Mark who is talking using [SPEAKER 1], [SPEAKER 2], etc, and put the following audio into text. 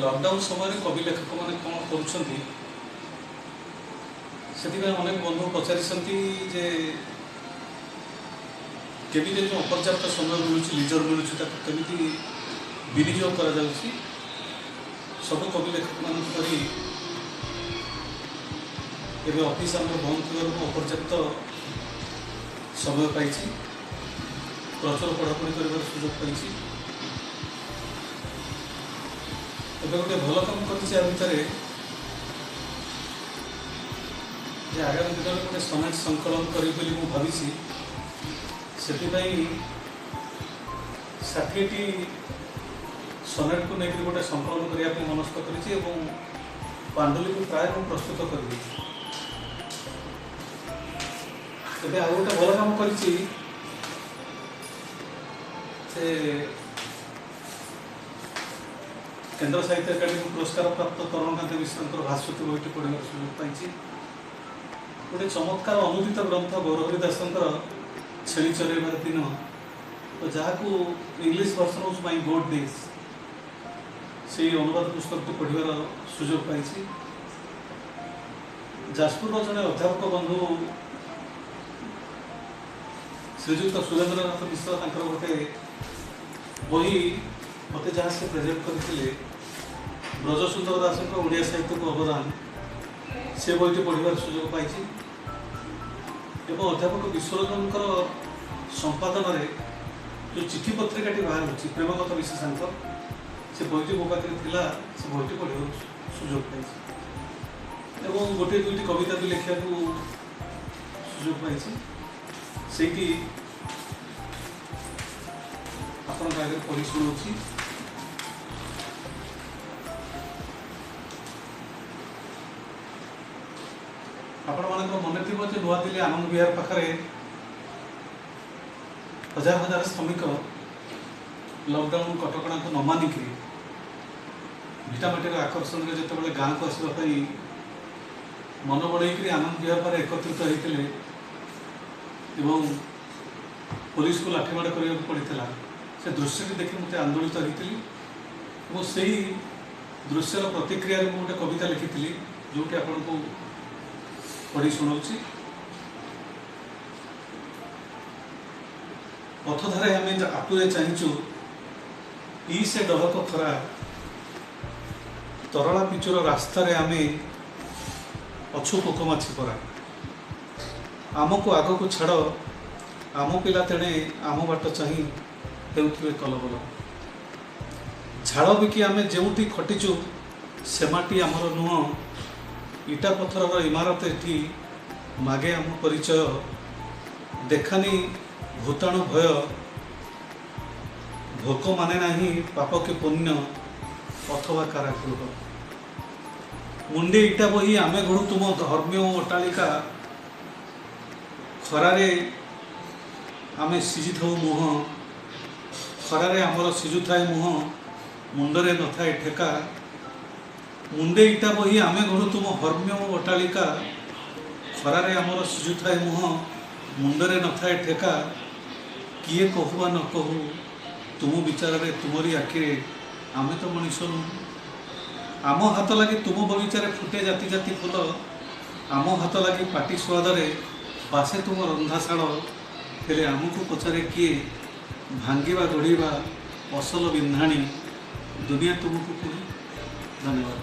[SPEAKER 1] Lockdown समय कवि लेखक मैंने कौन कर अनेक बंधु पचारि जे केमी जो अपर्याप्त समय मिलूँ लिजर मिलूँ केमी विनियोग कर सब कवि लेखक मान ऑफिस आम बंद थी अपर्याप्त समय पाई प्रचुर पढ़ापढ़ी कर सुजोग पाई गोटे भल कम कर आगामी दिन में गोटे सनेट संकलन करी भावी से 60टी सनेट को लेकर गोटे संकलन करने मनस्थ कर पांडुली को प्राय प्रस्तुत कर गोटे भल कम कर केन्द्र साहित्य अकादेमी पुरस्कार प्राप्त तरुणकांत मिश्र भास्वती बहीटी पढ़ार सुजोग पाई गोटे चमत्कार अनुदित ग्रंथ गौरहरि दासंकर छेली चरेबार दिन तो जहाँ को इंग्लिश वर्सन हूँ माई गॉड डेज से अनुवाद पुस्तक पढ़ार सुजोग पाई जाजपुर जड़े अध्यापक बंधु श्रीजुक्त सुरेन्द्रनाथ मिश्र गोटे बही मत जहाँ से प्रेजेंट करते ब्रजसुंदर दास ओडिया साहित्य को अवदान से बहीटी पढ़ार सुजोग पाई अध्यापक विश्वरंजन संपादन में जो चिठी पत्रिकाटी बाहर प्रेमगत विशेषांक से बहीटी मो पाखे था से बहीटी पढ़ार सुजोग पाई गोटे दुईटी कविता भी लिखा सुजोग पाई से आपण आगे पढ़ी शुणी आपण मान मन थी नुआ दिल्ली आनंद विहार पाखे हजार हजार श्रमिक लॉकडाउन कटकणा को न मानिक भिटामाटी आकर्षण में जो गाँव को आसवाई मन बढ़ई आनंद विहार पर एकत्रित होते पुलिस को लाठीमाड़ करने पड़ा से दृश्य देखी मत आंदोलित होती से दृश्यर प्रतिक्रिया गोटे कविता लिखी जोटी आपन को पढ़ी शुणाऊँ पथधारे आम आपुरे चाहचु ई से डहक खरा तरला पिचुर रास्तार आम अछु पोकमाछी परा आम को आग को छाड़ आम पिला तेणे आम बाट चाही हेउथिबे कलबल झाड़ बिकी आम जो खटिचु से माटी आमर नुह इटा पथर इमारत एटी मागे आम परिचय देखानी भूताणु भय भोक माने नाही पाप के पुण्य अथवा कारागृह मुंडे इटा बही आमे घड़ू तुम धर्म्य अट्टालिका खरारे आमे सिझी थाऊ मुह खरारे आमर सिझु थाए मुह मुंडरे न थाए ठेका मुंडे इटा बही आमे घड़ू तुम हर्म्य अट्टालिका खरारे आमर सिझु थाए मुह मुंडरे न थाए ठेका किए कहूबा न कहू तुम विचार तुमरी आखिरे आमे तो मनीष नुह आम हाथ लगी तुम बगीचारे फुटे जाति जाति फूल आम हाथ लगी पाटी स्वादरे बासे तुम रंधाशाल हेले आमको पचारे किए भांगिबा गढ़िबा असल बिंधाणी दुनिया तुमको पुणी धन्यवाद।